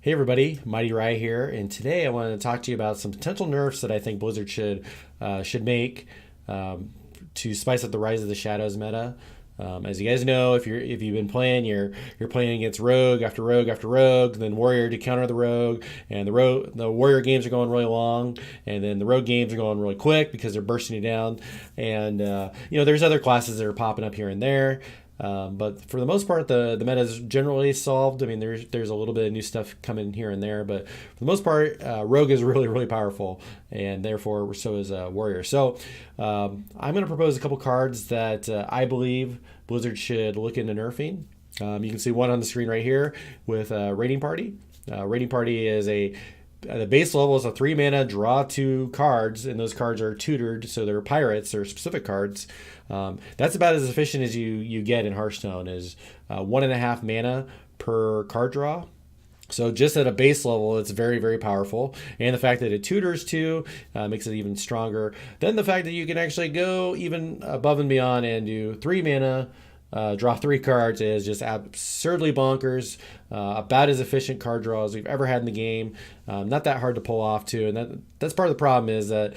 Hey everybody, Mighty Rye here, and today I wanted to talk to you about some potential nerfs that I think Blizzard should make to spice up the Rise of the Shadows meta. As you guys know, if you've been playing, you're playing against rogue after rogue after rogue, then warrior to counter the rogue, and the warrior games are going really long, and then the rogue games are going really quick because they're bursting you down, and there's other classes that are popping up here and there. But for the most part, the meta is generally solved. I mean, there's a little bit of new stuff coming here and there, but for the most part, Rogue is really, really powerful, and therefore so is Warrior. So I'm going to propose a couple cards that I believe Blizzard should look into nerfing. You can see one on the screen right here with Raiding Party. Raiding Party is the base level is a 3 mana, draw 2 cards, and those cards are tutored, so they're pirates, they're specific cards. That's about as efficient as you get in Hearthstone, is 1.5 mana per card draw. So just at a base level, it's very, very powerful. And the fact that it tutors too makes it even stronger. Then the fact that you can actually go even above and beyond and do 3 mana, draw 3 cards is just absurdly bonkers. About as efficient card draw as we've ever had in the game. Not that hard to pull off too, and that's part of the problem is that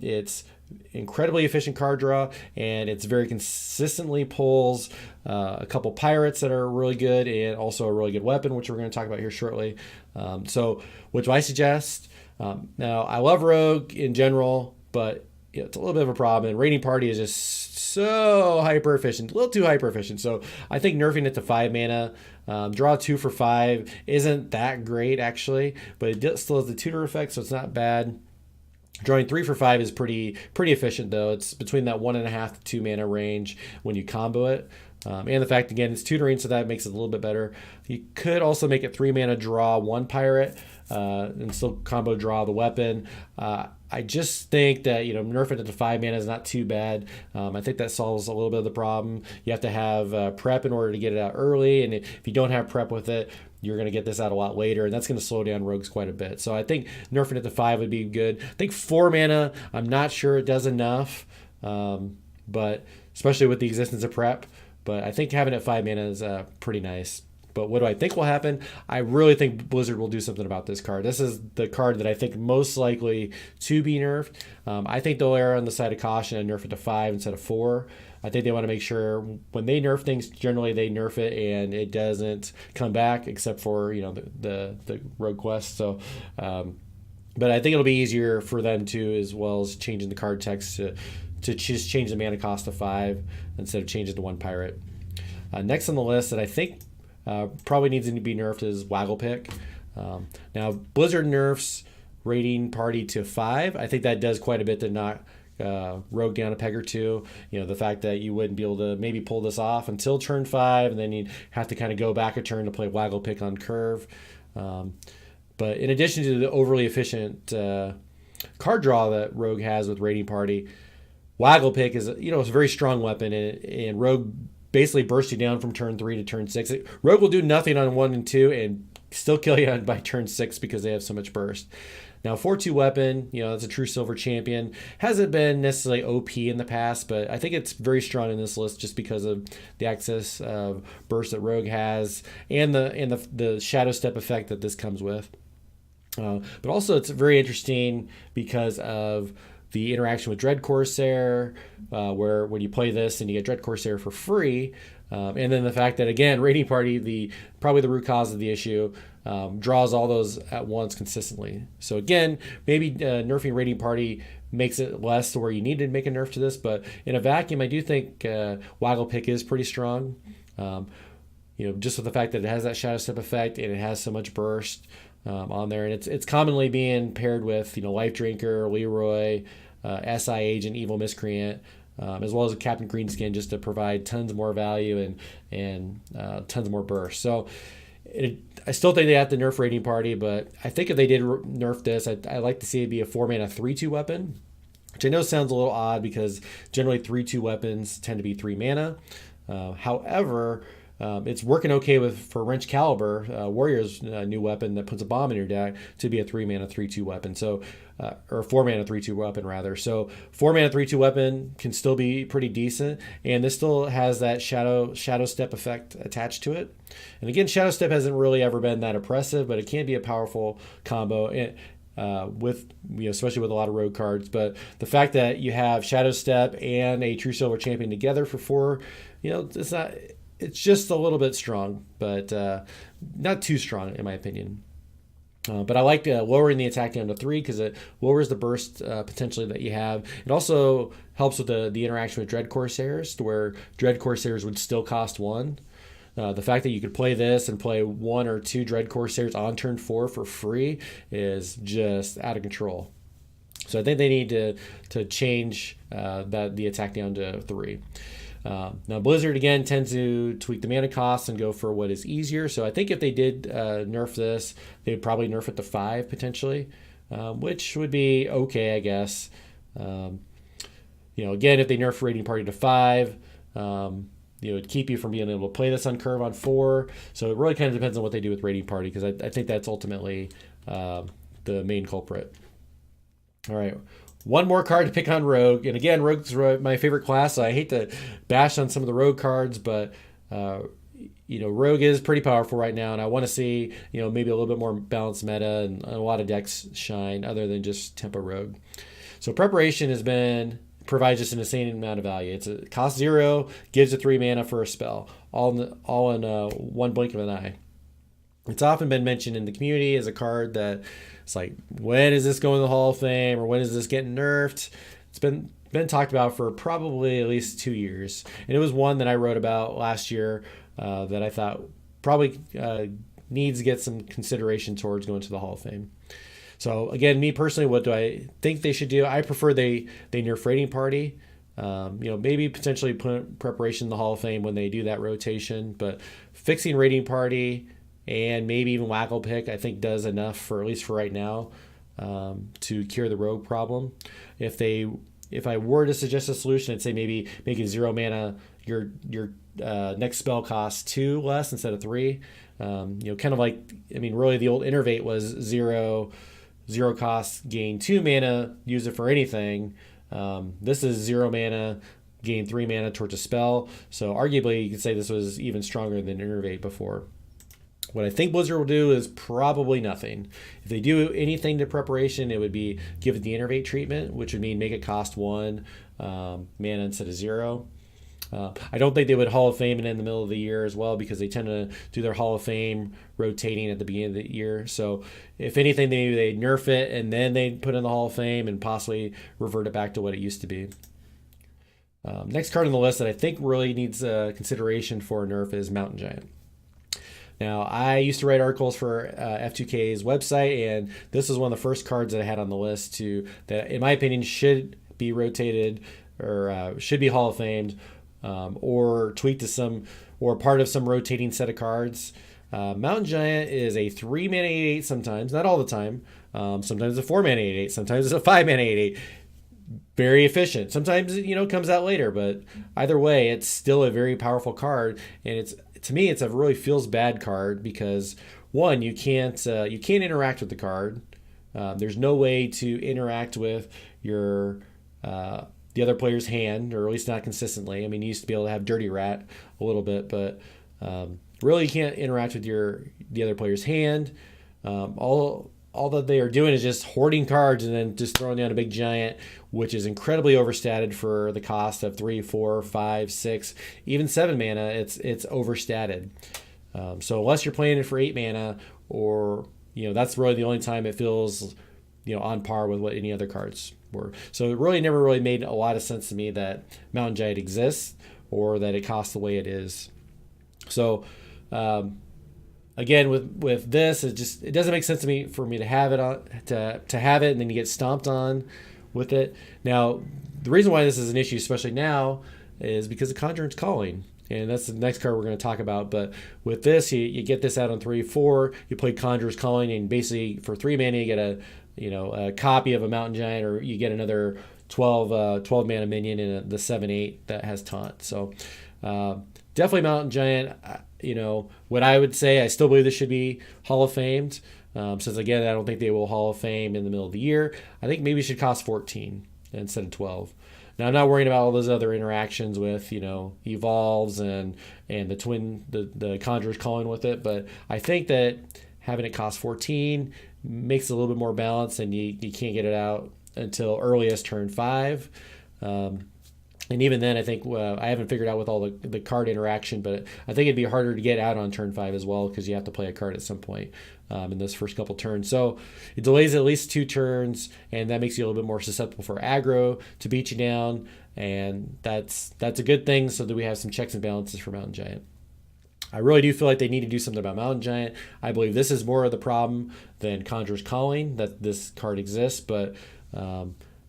it's incredibly efficient card draw, and it's very consistently pulls a couple pirates that are really good, and also a really good weapon, which we're going to talk about here shortly. So what do I suggest? Now, I love Rogue in general, but it's a little bit of a problem, and Raiding Party is just so hyper efficient, a little too hyper efficient. So I think nerfing it to 5 mana, draw 2 for 5 isn't that great actually, but it still has the tutor effect, so it's not bad. Drawing 3 for 5 is pretty efficient though. It's between that 1.5 to 2 mana range when you combo it. And the fact, again, it's tutoring, so that makes it a little bit better. You could also make it 3 mana, draw 1 pirate, and still combo draw the weapon. I just think that, nerfing it to 5 mana is not too bad. I think that solves a little bit of the problem. You have to have prep in order to get it out early, and if you don't have prep with it, you're going to get this out a lot later, and that's going to slow down rogues quite a bit. So I think nerfing it to 5 would be good. I think 4 mana, I'm not sure it does enough, but especially with the existence of prep. But I think having it 5 mana is pretty nice. But what do I think will happen? I really think Blizzard will do something about this card. This is the card that I think most likely to be nerfed. I think they'll err on the side of caution and nerf it to 5 instead of 4. I think they want to make sure when they nerf things, generally they nerf it and it doesn't come back, except for the Rogue Quest. So, but I think it'll be easier for them to, as well as changing the card text to just change the mana cost to 5 instead of changing to 1 pirate. Next on the list that I think probably needs to be nerfed is Waggle Pick. Now, Blizzard nerfs Raiding Party to 5. I think that does quite a bit to knock Rogue down a peg or two. The fact that you wouldn't be able to maybe pull this off until turn 5, and then you'd have to kind of go back a turn to play Waggle Pick on curve. But in addition to the overly efficient card draw that Rogue has with Raiding Party, Waggle Pick is it's a very strong weapon, and Rogue basically bursts you down from turn 3 to turn 6. Rogue will do nothing on 1 and 2 and still kill you by turn 6 because they have so much burst. Now, 4/2 weapon, that's a true silver champion. Hasn't been necessarily OP in the past, but I think it's very strong in this list just because of the excess of burst that Rogue has and the shadow step effect that this comes with. But also, it's very interesting because of the interaction with Dread Corsair, where when you play this and you get Dread Corsair for free, and then the fact that, again, Raiding Party, probably the root cause of the issue, draws all those at once consistently. So again, maybe nerfing Raiding Party makes it less to where you need to make a nerf to this, but in a vacuum, I do think Waggle Pick is pretty strong. Just with the fact that it has that shadow step effect and it has so much burst on there, and it's commonly being paired with Life Drinker, Leroy, SI Agent, Evil Miscreant, as well as a Captain Greenskin, just to provide tons more value and tons more burst. So I still think they have to nerf Raiding Party, but I think if they did nerf this, I'd like to see it be a 4 mana 3/2 weapon, which I know sounds a little odd because generally 3/2 weapons tend to be 3 mana. However, It's working okay for Wrench Caliber, Warrior's new weapon that puts a bomb in your deck, to be a 3-mana 3/2 weapon. So, or a 4-mana 3/2 weapon rather. So 4-mana 3/2 weapon can still be pretty decent, and this still has that Shadow Step effect attached to it. And again, Shadow Step hasn't really ever been that oppressive, but it can be a powerful combo. With especially with a lot of rogue cards. But the fact that you have Shadow Step and a True Silver Champion together for 4, it's just a little bit strong, but not too strong in my opinion. But I like lowering the attack down to 3 because it lowers the burst potentially that you have. It also helps with the interaction with Dread Corsairs, to where Dread Corsairs would still cost 1. The fact that you could play this and play 1 or 2 Dread Corsairs on turn 4 for free is just out of control. So I think they need to change the attack down to 3. Now Blizzard again tends to tweak the mana costs and go for what is easier. So I think if they did nerf this, they'd probably nerf it to 5 potentially, which would be okay, I guess. Again, if they nerf Raiding Party to 5. It'd keep you from being able to play this on curve on 4. So it really kind of depends on what they do with Raiding Party, because I think that's ultimately the main culprit. All right, one more card to pick on Rogue. And again, Rogue's my favorite class, so I hate to bash on some of the Rogue cards, but Rogue is pretty powerful right now, and I want to see maybe a little bit more balanced meta and a lot of decks shine other than just Tempo Rogue. So Preparation provides just an insane amount of value. It's a cost 0, gives a 3 mana for a spell, all in one blink of an eye. It's often been mentioned in the community as a card that it's like, when is this going to the Hall of Fame, or when is this getting nerfed? It's been talked about for probably at least 2 years, and it was one that I wrote about last year that I thought probably needs to get some consideration towards going to the Hall of Fame. So again, me personally, what do I think they should do? I prefer they nerf Raiding Party. Maybe potentially put Preparation in the Hall of Fame when they do that rotation. But fixing Raiding Party and maybe even Wacko Pick, I think does enough for, at least for right now, to cure the Rogue problem. If I were to suggest a solution, I'd say maybe make it 0 mana. Your next spell costs 2 less instead of 3. Kind of like, really the old Innervate was 0 cost, gain 2 mana, use it for anything. This is 0 mana, gain 3 mana towards a spell. So arguably, you could say this was even stronger than Innervate before. What I think Blizzard will do is probably nothing. If they do anything to Preparation, it would be give it the Innervate treatment, which would mean make it cost 1 mana instead of 0. I don't think they would Hall of Fame it in the middle of the year as well, because they tend to do their Hall of Fame rotating at the beginning of the year. So if anything, they nerf it and then they put in the Hall of Fame and possibly revert it back to what it used to be. Next card on the list that I think really needs consideration for a nerf is Mountain Giant. Now, I used to write articles for F2K's website, and this is one of the first cards that I had on the list that, in my opinion, should be rotated or should be Hall of Famed, or tweaked to some, or part of some rotating set of cards. Mountain Giant is a 3 mana 8/8 sometimes, not all the time. Sometimes a 4 mana 8/8, sometimes it's a 5 mana 8/8. Very efficient. Sometimes it comes out later, but either way, it's still a very powerful card, and to me it's a really feels bad card because, one, you can't interact with the card. There's no way to interact with your the other player's hand, or at least not consistently. You used to be able to have Dirty Rat a little bit, but really you can't interact with the other player's hand. All that they are doing is just hoarding cards and then just throwing down a big giant, which is incredibly overstated for the cost of 3, 4, 5, 6, even 7 mana. It's overstated. So unless you're playing it for 8 mana, or that's really the only time it feels on par with what any other cards were. So it really never really made a lot of sense to me that Mountain Giant exists, or that it costs the way it is. So again, with this, it doesn't make sense to me for me to have it on to have it and then you get stomped on with it. Now, the reason why this is an issue, especially now, is because the Conjurer's Calling, and that's the next card we're going to talk about. But with this, you get this out on 3, 4. You play Conjurer's Calling, and basically for 3 mana you get a copy of a Mountain Giant, or you get another 12 mana minion in the 7/8 that has taunt. So definitely Mountain Giant. What I would say, I still believe this should be Hall of Famed. Since again, I don't think they will Hall of Fame in the middle of the year. I think maybe it should cost 14 instead of 12. Now I'm not worrying about all those other interactions with evolves and the Conjurer's Calling with it, but I think that having it cost 14 makes it a little bit more balanced, and you can't get it out until earliest turn 5. And even then, I think I haven't figured out with all the card interaction, but I think it'd be harder to get out on turn 5 as well because you have to play a card at some point in those first couple turns. So it delays at least 2 turns, and that makes you a little bit more susceptible for aggro to beat you down, and that's a good thing so that we have some checks and balances for Mountain Giant. I really do feel like they need to do something about Mountain Giant. I believe this is more of the problem than Conjurer's Calling, that this card exists, but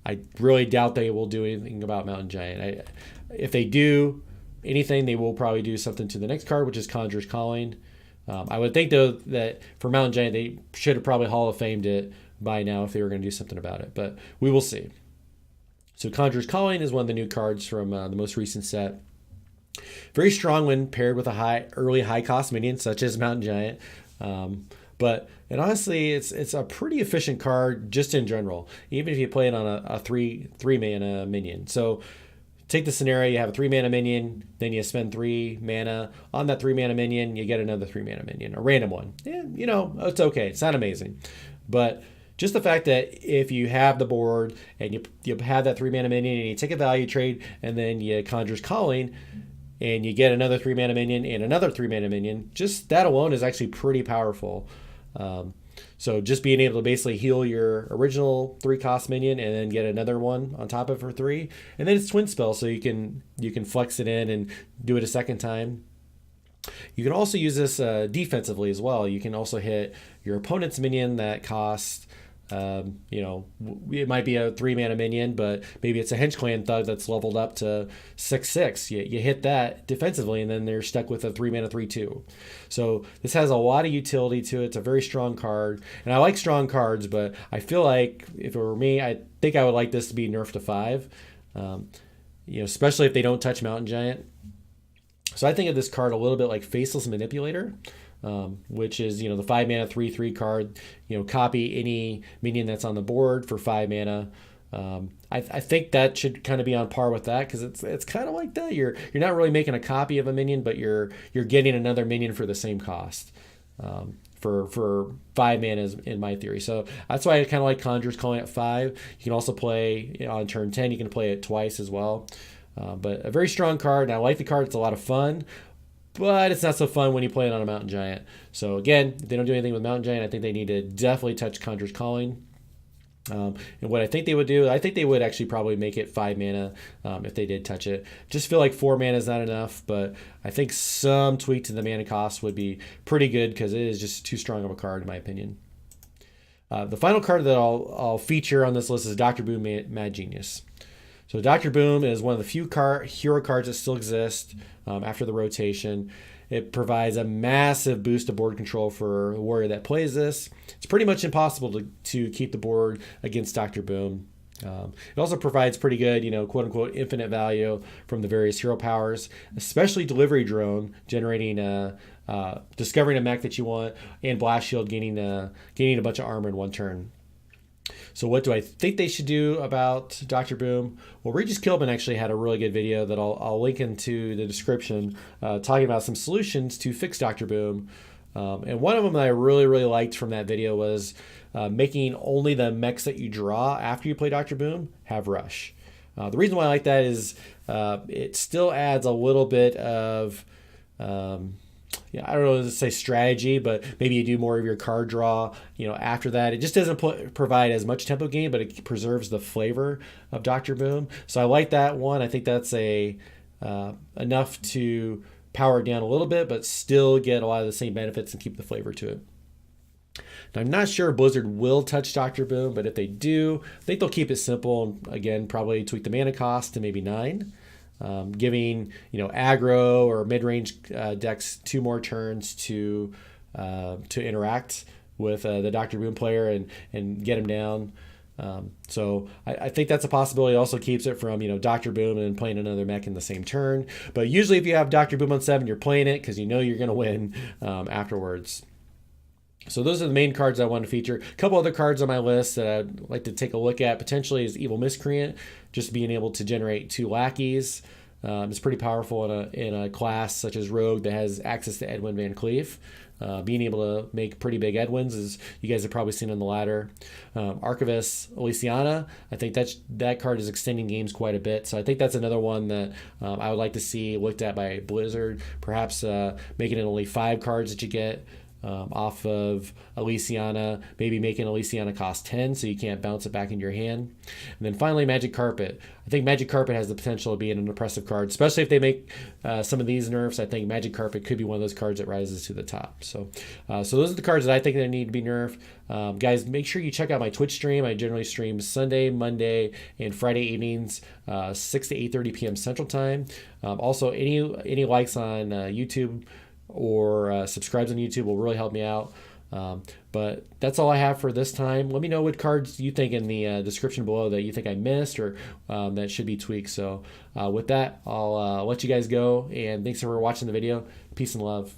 I really doubt they will do anything about Mountain Giant. If they do anything, they will probably do something to the next card, which is Conjurer's Calling. I would think, though, that for Mountain Giant, they should have probably Hall of Famed it by now if they were going to do something about it, but we will see. So Conjurer's Calling is one of the new cards from the most recent set. Very strong when paired with a early high-cost minion, such as Mountain Giant. And honestly, it's a pretty efficient card just in general, even if you play it on a 3-mana minion. So take the scenario, you have a 3-mana minion, then you spend 3 mana on that 3-mana minion, you get another 3-mana minion, a random one. Yeah, it's okay. It's not amazing. But just the fact that if you have the board and you have that 3-mana minion and you take a value trade and then you Conjurer's Calling and you get another 3-mana minion and another 3-mana minion, just that alone is actually pretty powerful. So just being able to basically heal your original 3-cost minion and then get another one on top of it for 3, and then it's twin spell, so you can flex it in and do it a second time. You can also use this defensively as well. You can also hit your opponent's minion that costs it might be a 3-mana minion, but maybe it's a Hench Clan Thug that's leveled up to 6/6. You hit that defensively, and then they're stuck with a 3-mana 3/2. So this has a lot of utility to it. It's a very strong card, and I like strong cards, but I feel like if it were me, I think I would like this to be nerfed to 5. Especially if they don't touch Mountain Giant. So I think of this card a little bit like Faceless Manipulator. Which is, the 5-mana 3/3 card, copy any minion that's on the board for 5 mana. I think that should kind of be on par with that, because it's kind of like that. You're not really making a copy of a minion, but you're getting another minion for the same cost. For 5 mana in my theory. So that's why I kind of like Conjurer's Calling at 5. You can also play on turn 10. You can play it twice as well. But a very strong card, and I like the card. It's a lot of fun. But it's not so fun when you play it on a Mountain Giant. So again, if they don't do anything with Mountain Giant, I think they need to definitely touch Conjurer's Calling. And what I think they would do, I think they would actually probably make it 5 mana if they did touch it. Just feel like 4 mana is not enough, but I think some tweak to the mana cost would be pretty good, because it is just too strong of a card in my opinion. The final card that I'll feature on this list is Dr. Boom Mad Genius. So Dr. Boom is one of the few hero cards that still exist after the rotation. It provides a massive boost to board control for a warrior that plays this. It's pretty much impossible to keep the board against Dr. Boom. It also provides pretty good, quote-unquote infinite value from the various hero powers, especially Delivery Drone, generating discovering a mech that you want, and Blast Shield gaining a bunch of armor in one turn. So what do I think they should do about Dr. Boom? Well, Regis Kilman actually had a really good video that I'll link into the description talking about some solutions to fix Dr. Boom. And one of them that I really, really liked from that video was making only the mechs that you draw after you play Dr. Boom have Rush. The reason why I like that is it still adds a little bit of... I don't know to say strategy, but maybe you do more of your card draw, after that. It just doesn't provide as much tempo gain, but it preserves the flavor of Dr. Boom. So I like that one. I think that's enough to power it down a little bit, but still get a lot of the same benefits and keep the flavor to it. Now, I'm not sure Blizzard will touch Dr. Boom, but if they do, I think they'll keep it simple. Again, probably tweak the mana cost to maybe 9. Giving aggro or mid-range decks 2 more turns to interact with the Dr. Boom player and get him down. So I think that's a possibility. It also keeps it from, Dr. Boom and playing another mech in the same turn. But usually if you have Dr. Boom on 7, you're playing it because you know you're going to win afterwards. So those are the main cards I want to feature. A couple other cards on my list that I'd like to take a look at potentially is Evil Miscreant, just being able to generate 2 lackeys. It's pretty powerful in a class such as Rogue that has access to Edwin Van Cleef. Being able to make pretty big Edwins, as you guys have probably seen on the ladder. Archivist Elysiana, I think that card is extending games quite a bit. So I think that's another one that I would like to see looked at by Blizzard. Perhaps making it only 5 cards that you get off of Elysiana, maybe making Elysiana cost 10 so you can't bounce it back into your hand. And then finally, Magic Carpet. I think Magic Carpet has the potential of being an impressive card, especially if they make some of these nerfs. I think Magic Carpet could be one of those cards that rises to the top. So those are the cards that I think that need to be nerfed. Guys, make sure you check out my Twitch stream. I generally stream Sunday, Monday, and Friday evenings, 6 to 8:30 p.m. Central Time. Also, any likes on YouTube or subscribes on YouTube will really help me out. But that's all I have for this time. Let me know what cards you think in the description below that you think I missed or that should be tweaked. So with that, I'll let you guys go, and thanks for watching the video. Peace and love.